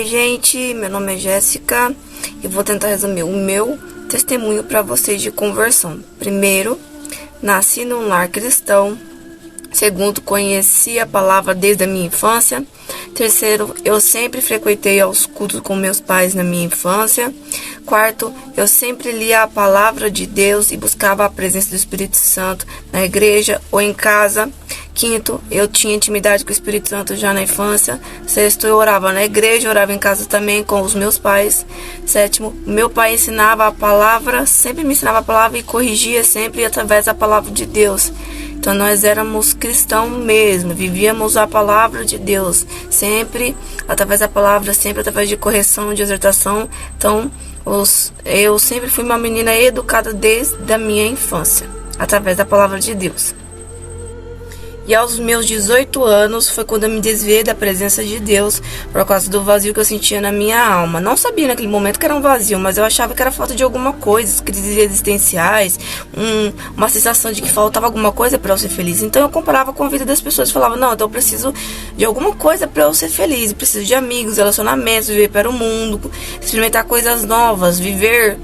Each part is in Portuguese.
gente, meu nome é Jéssica e vou tentar resumir o meu testemunho para vocês de conversão. Primeiro, nasci num lar cristão. Segundo, conheci a palavra desde a minha infância. Terceiro, eu sempre frequentei aos cultos com meus pais na minha infância. Quarto, eu sempre lia a palavra de Deus e buscava a presença do Espírito Santo na igreja ou em casa. Quinto, eu tinha intimidade com o Espírito Santo já na infância. Sexto, eu orava na igreja, orava em casa também com os meus pais. Sétimo, meu pai ensinava a palavra, sempre me ensinava a palavra e corrigia sempre através da palavra de Deus. Então nós éramos cristãos mesmo, vivíamos a palavra de Deus, sempre através da palavra, sempre através de correção, de exortação. Então eu sempre fui uma menina educada desde a minha infância, através da palavra de Deus. E aos meus 18 anos foi quando eu me desviei da presença de Deus por causa do vazio que eu sentia na minha alma. Não sabia naquele momento que era um vazio, mas eu achava que era falta de alguma coisa, crises existenciais, uma sensação de que faltava alguma coisa para eu ser feliz. Então eu comparava com a vida das pessoas, falava, não, então eu preciso de alguma coisa para eu ser feliz, eu preciso de amigos, relacionamentos, viver para o mundo, experimentar coisas novas, viver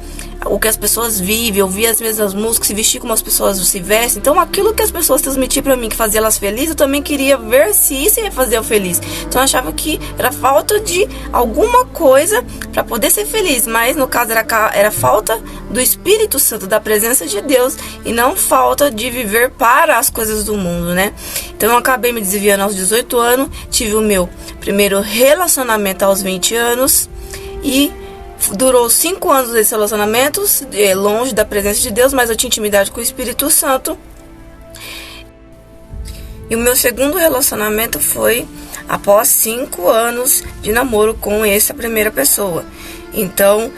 o que as pessoas vivem, ouvir as mesmas músicas, se vestir como as pessoas se vestem. Então aquilo que as pessoas transmitiam para mim, que fazia elas felizes, eu também queria ver se isso ia fazer eu feliz. Então eu achava que era falta de alguma coisa para poder ser feliz, mas no caso era falta do Espírito Santo, da presença de Deus, e não falta de viver para as coisas do mundo, né? Então eu acabei me desviando aos 18 anos, tive o meu primeiro relacionamento aos 20 anos e durou 5 anos desse relacionamento, longe da presença de Deus, mas eu tinha intimidade com o Espírito Santo. E o meu segundo relacionamento foi após 5 anos de namoro com essa primeira pessoa. Então,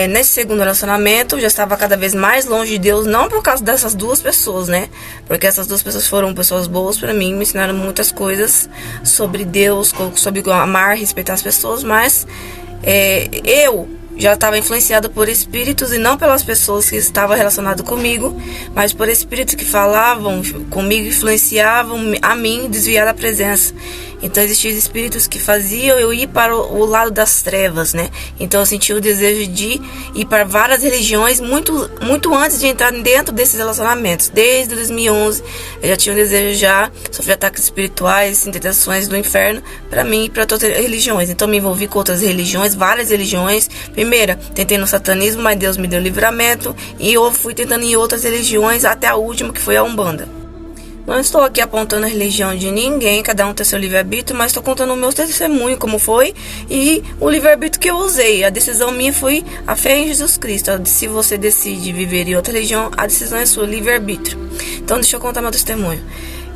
nesse segundo relacionamento, eu já estava cada vez mais longe de Deus, não por causa dessas duas pessoas, né? Porque essas duas pessoas foram pessoas boas para mim, me ensinaram muitas coisas sobre Deus, sobre amar, respeitar as pessoas, mas eu já estava influenciada por espíritos e não pelas pessoas que estavam relacionadas comigo, mas por espíritos que falavam comigo, influenciavam a mim desviar da presença. Então existiam espíritos que faziam eu ir para o lado das trevas, né? Então eu sentia o desejo de ir para várias religiões muito antes de entrar dentro desses relacionamentos. Desde 2011 eu já tinha o desejo, já sofri ataques espirituais, tentações do inferno para mim e para todas as religiões. Então me envolvi com outras religiões, várias religiões. Primeira, tentei no satanismo, mas Deus me deu livramento, e eu fui tentando em outras religiões até a última, que foi a Umbanda. Não estou aqui apontando a religião de ninguém, cada um tem seu livre-arbítrio, mas estou contando o meu testemunho, como foi, e o livre-arbítrio que eu usei. A decisão minha foi a fé em Jesus Cristo. Se você decide viver em outra religião, a decisão é sua, livre-arbítrio. Então deixa eu contar meu testemunho.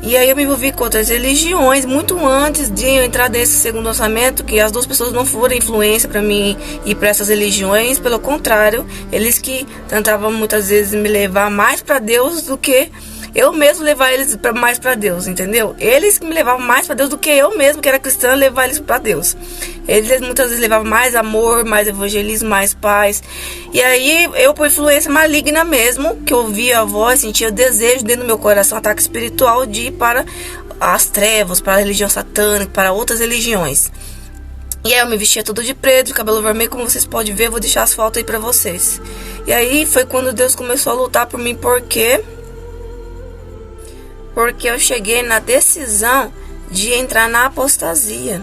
E aí eu me envolvi com outras religiões muito antes de eu entrar nesse segundo orçamento, que as duas pessoas não foram influência para mim ir para essas religiões. Pelo contrário, eles que tentavam muitas vezes me levar mais para Deus do que eu mesmo levar eles mais para Deus, entendeu? Eles que me levavam mais para Deus do que eu mesmo, que era cristã, levar eles para Deus. Eles muitas vezes levavam mais amor, mais evangelismo, mais paz. E aí eu, por influência maligna mesmo, que eu ouvia a voz, sentia o desejo dentro do meu coração, ataque espiritual, de ir para as trevas, para a religião satânica, para outras religiões. E aí eu me vestia tudo de preto, de cabelo vermelho, como vocês podem ver, vou deixar as fotos aí para vocês. E aí foi quando Deus começou a lutar por mim, porque eu cheguei na decisão de entrar na apostasia.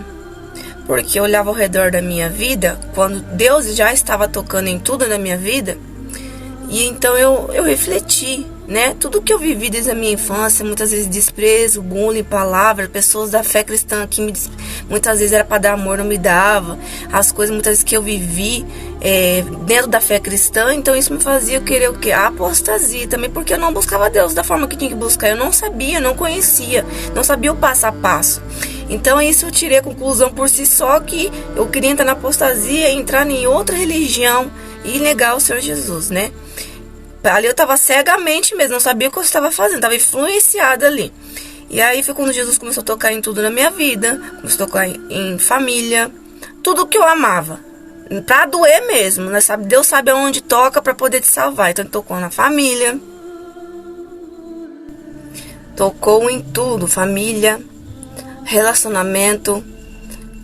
Porque eu olhava ao redor da minha vida, quando Deus já estava tocando em tudo na minha vida, e então eu refleti, né? Tudo que eu vivi desde a minha infância, muitas vezes desprezo, bullying, palavras, pessoas da fé cristã que muitas vezes era para dar amor, não me dava, as coisas muitas vezes que eu vivi dentro da fé cristã. Então isso me fazia querer o quê? A apostasia também, porque eu não buscava Deus da forma que tinha que buscar. Eu não sabia, não conhecia, não sabia o passo a passo. Então isso eu tirei a conclusão por si só, que eu queria entrar na apostasia, entrar em outra religião e negar o Senhor Jesus, né? Ali eu estava cegamente mesmo, não sabia o que eu estava fazendo, estava influenciada ali. E aí foi quando Jesus começou a tocar em tudo na minha vida, começou a tocar em família, tudo que eu amava, pra doer mesmo, né? Deus sabe aonde toca para poder te salvar. Então ele tocou na família, tocou em tudo, família, relacionamento,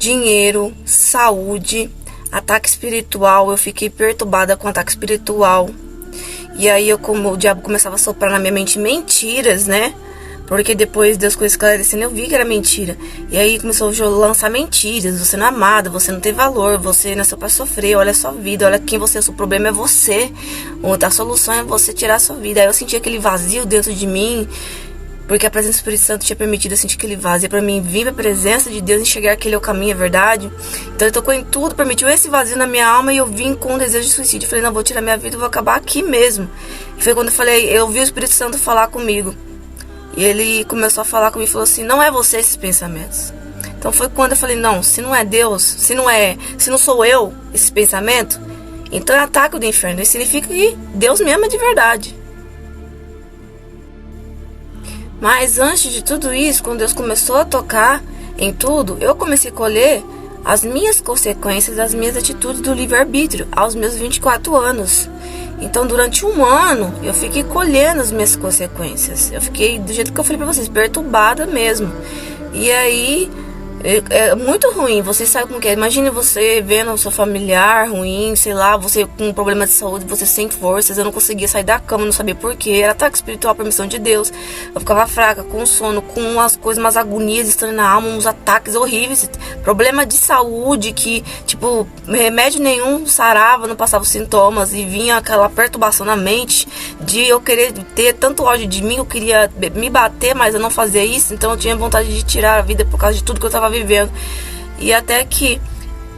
dinheiro, saúde, ataque espiritual. Eu fiquei perturbada com ataque espiritual. E aí como o diabo começava a soprar na minha mente mentiras, né? Porque depois Deus foi esclarecendo, eu vi que era mentira. E aí começou a lançar mentiras. Você não é amada, você não tem valor, você nasceu para sofrer, olha a sua vida, olha quem você é, o problema é você. A solução é você tirar a sua vida. Aí eu senti aquele vazio dentro de mim, porque a presença do Espírito Santo tinha permitido eu sentir aquele vazio. Para mim vir a presença de Deus, enxergar que Ele é o caminho, a verdade. Então Ele tocou em tudo, permitiu esse vazio na minha alma, e eu vim com um desejo de suicídio. Eu falei, não, vou tirar minha vida, eu vou acabar aqui mesmo. E foi quando eu vi o Espírito Santo falar comigo. E ele começou a falar comigo e falou assim, não é você esses pensamentos. Então foi quando eu falei, não, se não é Deus, se não sou eu esse pensamento, então é ataque do inferno. Isso significa que Deus me ama de verdade. Mas antes de tudo isso, quando Deus começou a tocar em tudo, eu comecei a colher as minhas consequências, as minhas atitudes do livre-arbítrio aos meus 24 anos. Então, durante um ano, eu fiquei colhendo as minhas consequências. Eu fiquei, do jeito que eu falei pra vocês, perturbada mesmo. E aí, é muito ruim. Vocês sabem como que é. Imagine você vendo o seu familiar ruim, sei lá, você com um problema de saúde, você sem forças. Eu não conseguia sair da cama, não sabia porquê. Era ataque espiritual, permissão de Deus. Eu ficava fraca, com sono, com umas coisas, umas agonias estando na alma, uns ataques horríveis. Problema de saúde que, tipo, remédio nenhum sarava, não passava os sintomas. E vinha aquela perturbação na mente de eu querer ter tanto ódio de mim. Eu queria me bater, mas eu não fazia isso. Então eu tinha vontade de tirar a vida por causa de tudo que eu tava vivendo. E até que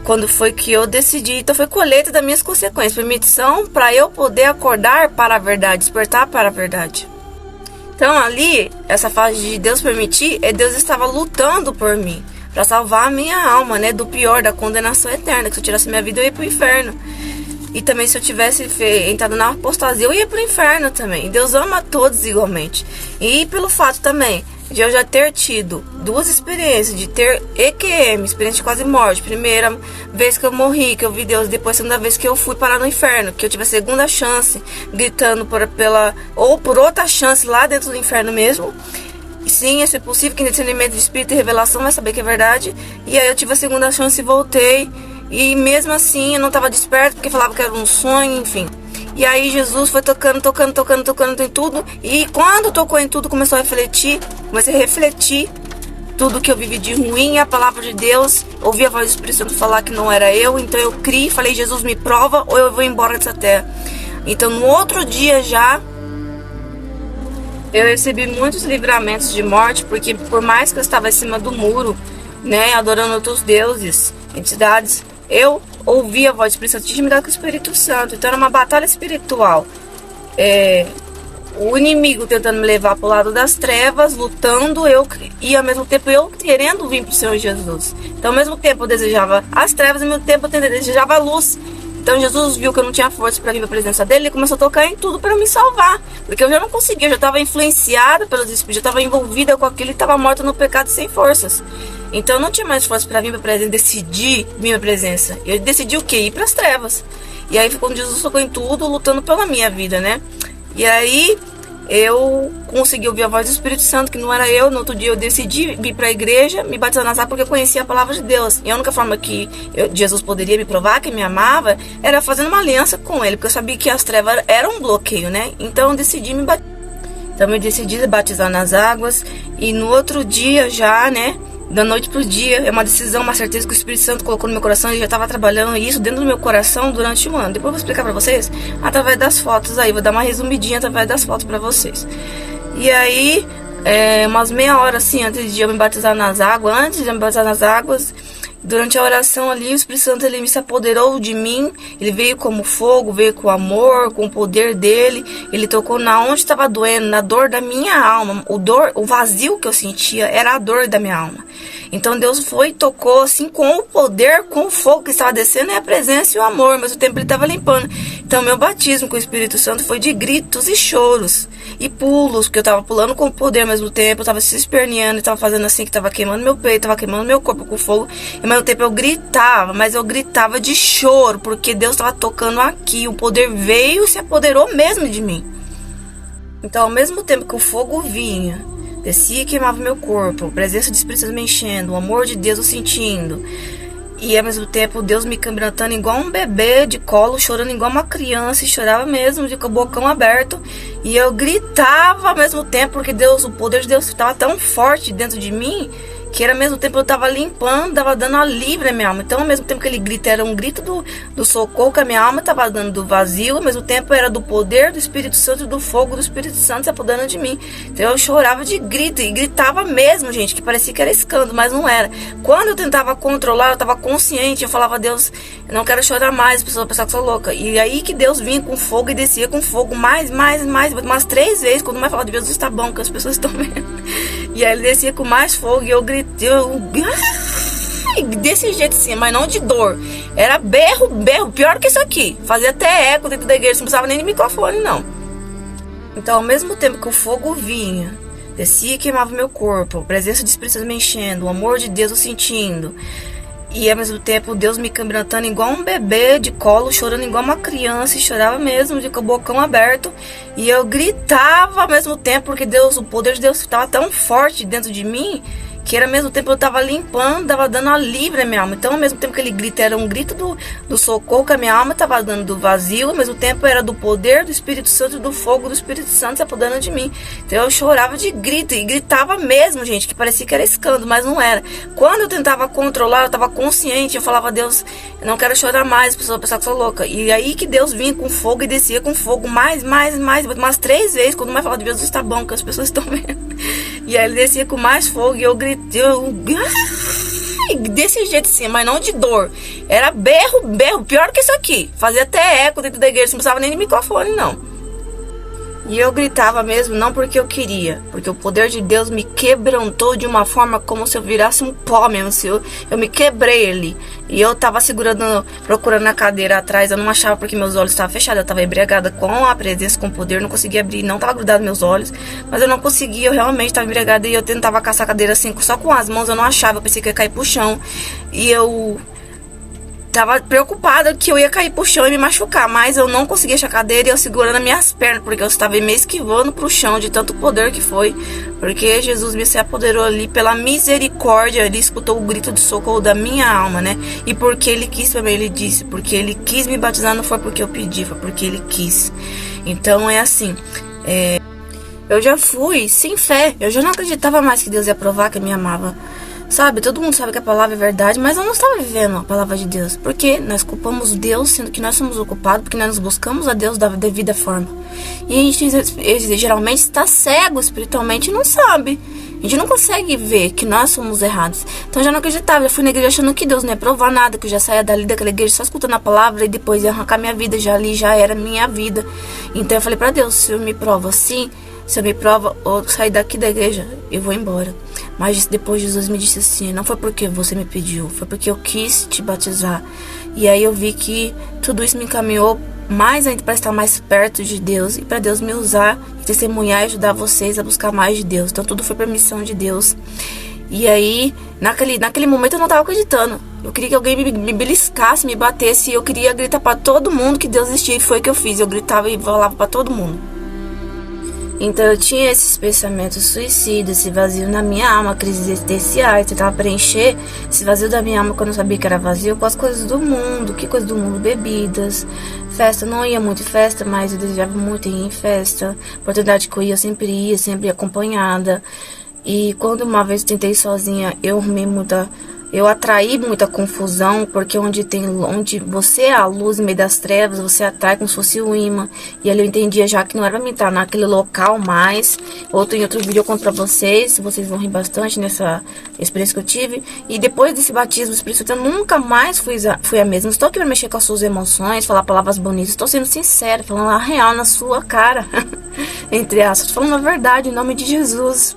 quando foi que eu decidi, então foi colheita das minhas consequências, permissão para eu poder acordar para a verdade, despertar para a verdade. Então ali, essa fase de Deus permitir, Deus estava lutando por mim, para salvar a minha alma, né, do pior, da condenação eterna, que se eu tirasse minha vida eu ia pro inferno. E também se eu tivesse entrado na apostasia, eu ia pro inferno também. Deus ama todos igualmente. E pelo fato também de eu já ter tido duas experiências, de ter EQM, experiência de quase morte. Primeira vez que eu morri, que eu vi Deus, depois segunda vez que eu fui parar no inferno, que eu tive a segunda chance, gritando por outra chance lá dentro do inferno mesmo. Sim, isso é possível, que discernimento de espírito e revelação vai saber que é verdade. E aí eu tive a segunda chance e voltei. E mesmo assim eu não estava desperto, porque falava que era um sonho, enfim. E aí Jesus foi tocando em tudo. E quando tocou em tudo, comecei a refletir tudo que eu vivi de ruim, a palavra de Deus. Ouvi a voz do Espírito Santo falar que não era eu. Então eu criei, falei, Jesus, me prova ou eu vou embora dessa terra. Então no outro dia já, eu recebi muitos livramentos de morte, porque por mais que eu estava em cima do muro, né, adorando outros deuses, entidades, eu ouvi a voz do Espírito Santo, tinha me dado com o Espírito Santo. Então era uma batalha espiritual. O inimigo tentando me levar para o lado das trevas, lutando, e ao mesmo tempo eu querendo vir para o Senhor Jesus. Então ao mesmo tempo eu desejava as trevas, ao mesmo tempo eu desejava a luz. Então Jesus viu que eu não tinha força para vir para a presença dele, ele começou a tocar em tudo para me salvar. Porque eu já não conseguia, eu já estava influenciada pelos espíritos, já estava envolvida com aquilo e estava morta no pecado sem forças. Então eu não tinha mais força para vir para a presença, decidi vir para a presença. Eu decidi o quê? Ir para as trevas. E aí foi quando Jesus tocou em tudo, lutando pela minha vida, né? E aí eu consegui ouvir a voz do Espírito Santo, que não era eu. No outro dia eu decidi vir para a igreja, me batizar nas águas, porque eu conhecia a palavra de Deus. E a única forma que Jesus poderia me provar que me amava era fazendo uma aliança com ele, porque eu sabia que as trevas eram um bloqueio, né? Então eu decidi me batizar. Então eu decidi batizar nas águas. E no outro dia já, né, da noite pro dia, é uma decisão, uma certeza que o Espírito Santo colocou no meu coração. Ele já estava trabalhando isso dentro do meu coração durante um ano. Depois eu vou explicar pra vocês através das fotos aí. Vou dar uma resumidinha através das fotos pra vocês. E aí, umas meia hora assim, antes de eu me batizar nas águas, durante a oração ali, o Espírito Santo, ele se apoderou de mim. Ele veio como fogo, veio com amor, com o poder dele. Ele tocou na onde estava doendo, na dor da minha alma. O vazio que eu sentia era a dor da minha alma. Então Deus foi e tocou assim com o poder, com o fogo que estava descendo, e a presença e o amor, mas o tempo ele estava limpando. Então meu batismo com o Espírito Santo foi de gritos e choros e pulos, porque eu estava pulando com o poder ao mesmo tempo, eu estava se esperneando, estava fazendo assim, que estava queimando meu peito, estava queimando meu corpo com fogo, e ao mesmo tempo eu gritava, mas eu gritava de choro, porque Deus estava tocando aqui, o poder veio e se apoderou mesmo de mim. Então ao mesmo tempo que o fogo vinha, descia e queimava meu corpo, a presença de Espírito Santo me enchendo, o amor de Deus eu sentindo. E ao mesmo tempo Deus me quebrantando igual um bebê de colo, chorando igual uma criança, e chorava mesmo, com o bocão aberto. E eu gritava ao mesmo tempo, porque Deus, o poder de Deus estava tão forte dentro de mim, que era ao mesmo tempo eu estava limpando, estava dando alívio à minha alma. Então ao mesmo tempo que ele grita, era um grito do socorro que a minha alma estava dando do vazio, ao mesmo tempo era do poder do Espírito Santo e do fogo do Espírito Santo se apoderando de mim. Então eu chorava de grito, e gritava mesmo, gente, que parecia que era escândalo, mas não era. Quando eu tentava controlar, eu estava consciente, eu falava: Deus, eu não quero chorar mais, a pessoa pensava que eu sou louca. E aí que Deus vinha com fogo e descia com fogo, mais, umas 3 vezes, quando mais falava: de Jesus, tá bom, que as pessoas estão vendo. E aí ele descia com mais fogo, e eu gritei, desse jeito assim, mas não de dor. Era berro, pior que isso aqui. Fazia até eco dentro da igreja, não precisava nem de microfone, não. Então, ao mesmo tempo que o fogo vinha, descia e queimava meu corpo, a presença de Espírito Santo me enchendo, o amor de Deus eu sentindo. E ao mesmo tempo Deus me quebrantando igual um bebê de colo, chorando igual uma criança, e chorava mesmo, com o bocão aberto. E eu gritava ao mesmo tempo, porque Deus, o poder de Deus estava tão forte dentro de mim, que era ao mesmo tempo eu estava limpando, estava dando alívio à minha alma. Então ao mesmo tempo que ele grita, era um grito do socorro que a minha alma estava dando do vazio, ao mesmo tempo era do poder do Espírito Santo e do fogo do Espírito Santo se apoderando de mim. Então eu chorava de grito, e gritava mesmo, gente, que parecia que era escândalo, mas não era. Quando eu tentava controlar, eu estava consciente, eu falava: Deus, eu não quero chorar mais, a pessoa pensava que eu sou louca. E aí que Deus vinha com fogo e descia com fogo, mais, umas 3 vezes, quando mais falava: de Jesus, tá bom, que as pessoas estão vendo. E aí ele descia com mais fogo, e eu gritei, desse jeito assim, mas não de dor. Era berro, pior que isso aqui. Fazia até eco dentro da igreja, não precisava nem de microfone, não. E eu gritava mesmo, não porque eu queria, porque o poder de Deus me quebrantou de uma forma como se eu virasse um pó mesmo, se eu me quebrei ali. E eu tava procurando a cadeira atrás, eu não achava porque meus olhos estavam fechados, eu tava embriagada com a presença, com o poder, não conseguia abrir, não tava grudado meus olhos, mas eu não conseguia, eu realmente tava embriagada, e eu tentava caçar a cadeira assim, só com as mãos, eu não achava, eu pensei que eu ia cair pro chão, e eu tava preocupada que eu ia cair pro chão e me machucar, mas eu não conseguia achar a cadeira, e eu segurando as minhas pernas, porque eu estava me esquivando pro chão de tanto poder que foi, porque Jesus me se apoderou ali pela misericórdia. Ele escutou o grito de socorro da minha alma, né? E porque ele quis também, ele disse, porque ele quis me batizar, não foi porque eu pedi, foi porque ele quis. Então é assim, eu já fui sem fé, eu já não acreditava mais que Deus ia provar que me amava. Sabe, todo mundo sabe que a palavra é verdade, mas eu não estava vivendo a palavra de Deus. Porque nós culpamos Deus, sendo que nós somos o culpado, porque nós buscamos a Deus da devida forma. E a gente geralmente está cego espiritualmente e não sabe. A gente não consegue ver que nós somos errados. Então eu já não acreditava, eu fui na igreja achando que Deus não ia provar nada, que eu já saía dali daquela igreja só escutando a palavra, e depois ia arrancar minha vida, já ali já era minha vida. Então eu falei pra Deus: se eu me prova assim, se eu me prova ou sair daqui da igreja, eu vou embora. Mas depois Jesus me disse assim: não foi porque você me pediu, foi porque eu quis te batizar. E aí eu vi que tudo isso me encaminhou mais ainda para estar mais perto de Deus, e para Deus me usar e testemunhar e ajudar vocês a buscar mais de Deus. Então tudo foi permissão de Deus. E aí, naquele momento eu não estava acreditando. Eu queria que alguém me beliscasse, me batesse, e eu queria gritar para todo mundo que Deus existia, e foi o que eu fiz. Eu gritava e falava para todo mundo. Então eu tinha esses pensamentos suicidas, esse vazio na minha alma, crises existenciais, tentava preencher esse vazio da minha alma quando eu sabia que era vazio com as coisas do mundo. Que coisa do mundo? Bebidas, festa. Não ia muito em festa, mas eu desejava muito ir em festa. Oportunidade que eu ia, sempre acompanhada. E quando uma vez tentei sozinha, eu atraí muita confusão, porque onde você é a luz no meio das trevas, você atrai como se fosse um imã. E ali eu entendia já que não era pra mim estar naquele local mais. Em outro vídeo eu conto pra vocês vão rir bastante nessa experiência que eu tive. E depois desse batismo do Espírito Santo, eu nunca mais fui a mesma. Não estou aqui pra mexer com as suas emoções, falar palavras bonitas. Estou sendo sincera, falando a real na sua cara. Entre aspas, falando a verdade em nome de Jesus.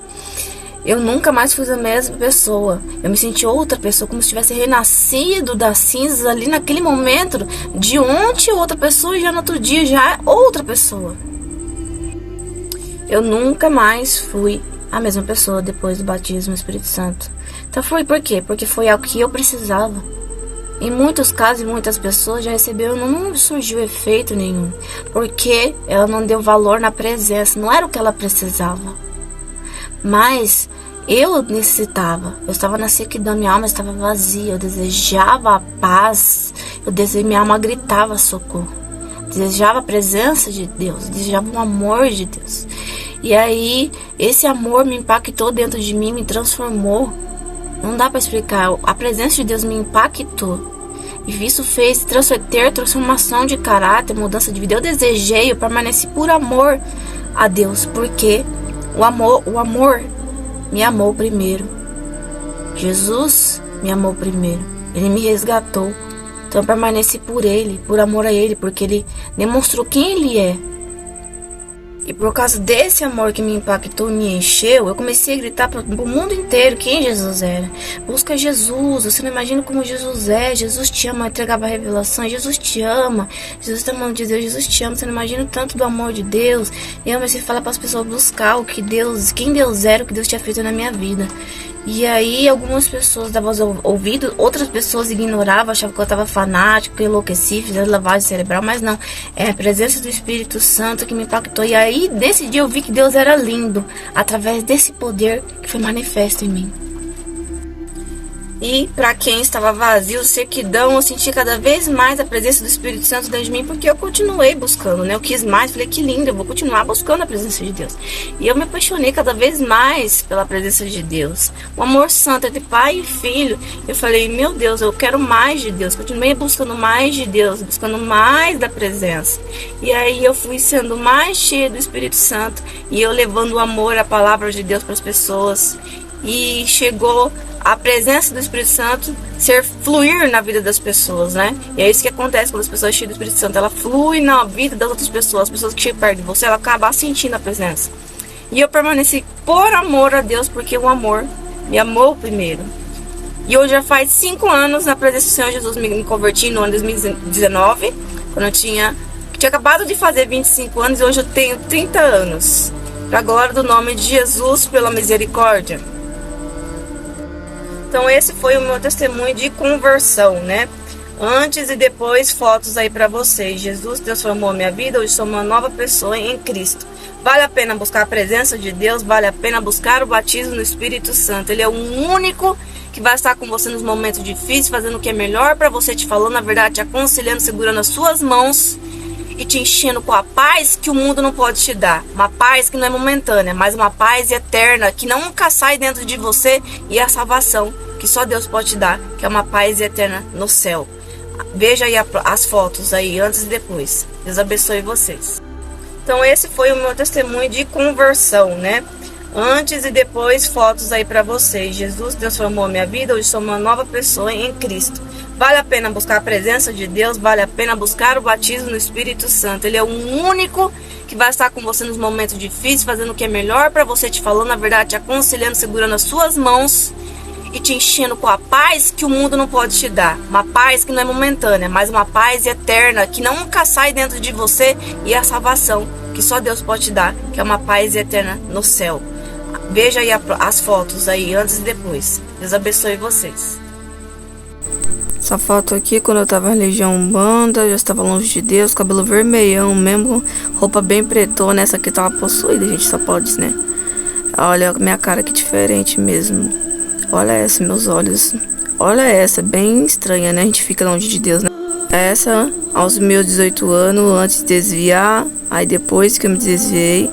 Eu nunca mais fui a mesma pessoa. Eu me senti outra pessoa, como se tivesse renascido das cinzas ali naquele momento. De ontem outra pessoa, e já no outro dia já outra pessoa. Eu nunca mais fui a mesma pessoa depois do batismo do Espírito Santo. Então foi por quê? Porque foi algo que eu precisava. Em muitos casos, muitas pessoas já receberam, não surgiu efeito nenhum. Porque ela não deu valor na presença, não era o que ela precisava. Mas eu necessitava, eu estava na sequidão, minha alma estava vazia, eu desejava a paz, minha alma gritava socorro, desejava a presença de Deus, desejava o amor de Deus. E aí, esse amor me impactou dentro de mim, me transformou. Não dá para explicar, a presença de Deus me impactou. E isso fez ter transformação de caráter, mudança de vida. Eu desejei, eu permaneci por amor a Deus, porque o amor me amou primeiro. Jesus me amou primeiro. Ele me resgatou. Então eu permaneci por Ele, por amor a Ele, porque Ele demonstrou quem Ele é. E por causa desse amor que me impactou, me encheu, eu comecei a gritar para o mundo inteiro quem Jesus era. Busca Jesus, você não imagina como Jesus é. Jesus te ama, eu entregava a revelação. Jesus te ama, Jesus está amando de Deus, Jesus te ama. Você não imagina o tanto do amor de Deus. E eu comecei a falar para as pessoas buscar quem Deus era, o que Deus tinha feito na minha vida. E aí algumas pessoas davam ouvido, outras pessoas ignoravam, achavam que eu estava fanático, enlouqueci, fizeram lavagem cerebral, mas não, é a presença do Espírito Santo que me impactou. E aí nesse dia eu vi que Deus era lindo, através desse poder que foi manifesto em mim. E para quem estava vazio, sequidão, eu senti cada vez mais a presença do Espírito Santo dentro de mim, porque eu continuei buscando, né? Eu quis mais, falei que lindo, eu vou continuar buscando a presença de Deus. E eu me apaixonei cada vez mais pela presença de Deus. O amor santo entre pai e filho. Eu falei, meu Deus, eu quero mais de Deus. Continuei buscando mais de Deus, buscando mais da presença. E aí eu fui sendo mais cheia do Espírito Santo e eu levando o amor, a palavra de Deus para as pessoas. E chegou a presença do Espírito Santo fluir na vida das pessoas, né? E é isso que acontece quando as pessoas cheias do Espírito Santo. Ela flui na vida das outras pessoas. As pessoas que chegam perto de você, ela acaba sentindo a presença. E eu permaneci por amor a Deus, porque o amor me amou primeiro. E hoje já faz 5 anos na presença do Senhor Jesus. Me converti no ano 2019, quando eu tinha acabado de fazer 25 anos, e hoje eu tenho 30 anos. Para a glória do nome de Jesus, pela misericórdia. Então esse foi o meu testemunho de conversão, né? Antes e depois, fotos aí para vocês. Jesus transformou a minha vida, hoje sou uma nova pessoa em Cristo. Vale a pena buscar a presença de Deus, vale a pena buscar o batismo no Espírito Santo. Ele é o único que vai estar com você nos momentos difíceis, fazendo o que é melhor para você, te falando a verdade, te aconselhando, segurando as suas mãos e te enchendo com a paz que o mundo não pode te dar. Uma paz que não é momentânea, mas uma paz eterna, que nunca sai dentro de você, e a salvação que só Deus pode te dar, que é uma paz eterna no céu. Veja aí as fotos aí, antes e depois. Deus abençoe vocês. Então esse foi o meu testemunho de conversão, né? Antes e depois, fotos aí para vocês. Jesus transformou a minha vida, hoje sou uma nova pessoa em Cristo. Vale a pena buscar a presença de Deus, vale a pena buscar o batismo no Espírito Santo. Ele é o único que vai estar com você nos momentos difíceis, fazendo o que é melhor para você, te falando a verdade, te aconselhando, segurando as suas mãos e te enchendo com a paz que o mundo não pode te dar. Uma paz que não é momentânea, mas uma paz eterna, que nunca sai dentro de você, e a salvação que só Deus pode te dar, que é uma paz eterna no céu. Veja aí as fotos aí, antes e depois. Deus abençoe vocês. Essa foto aqui, quando eu tava em Legião Umbanda, já estava longe de Deus, cabelo vermelhão mesmo, roupa bem pretona. Essa aqui tava possuída, gente, só pode, né? Olha a minha cara, que diferente mesmo. Olha essa, meus olhos. Olha essa, bem estranha, né? A gente fica longe de Deus, né? Essa, aos meus 18 anos, antes de desviar, aí depois que eu me desviei.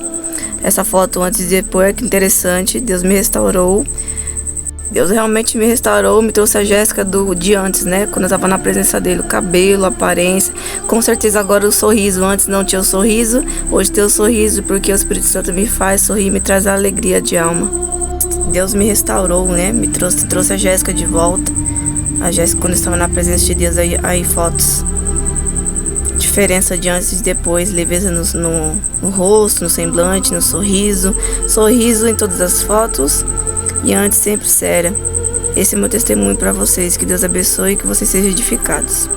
Essa foto antes e depois, que interessante, Deus me restaurou. Deus realmente me restaurou, me trouxe a Jéssica de antes, né? Quando eu estava na presença dele, o cabelo, a aparência. Com certeza agora o sorriso. Antes não tinha o sorriso, hoje tem o sorriso, porque o Espírito Santo me faz sorrir, me traz a alegria de alma. Deus me restaurou, né? Me trouxe a Jéssica de volta. A Jéssica quando estava na presença de Deus, aí fotos. Diferença de antes e depois, leveza no rosto, no semblante, no sorriso. Sorriso em todas as fotos. E antes sempre séria. Esse é o meu testemunho para vocês. Que Deus abençoe e que vocês sejam edificados.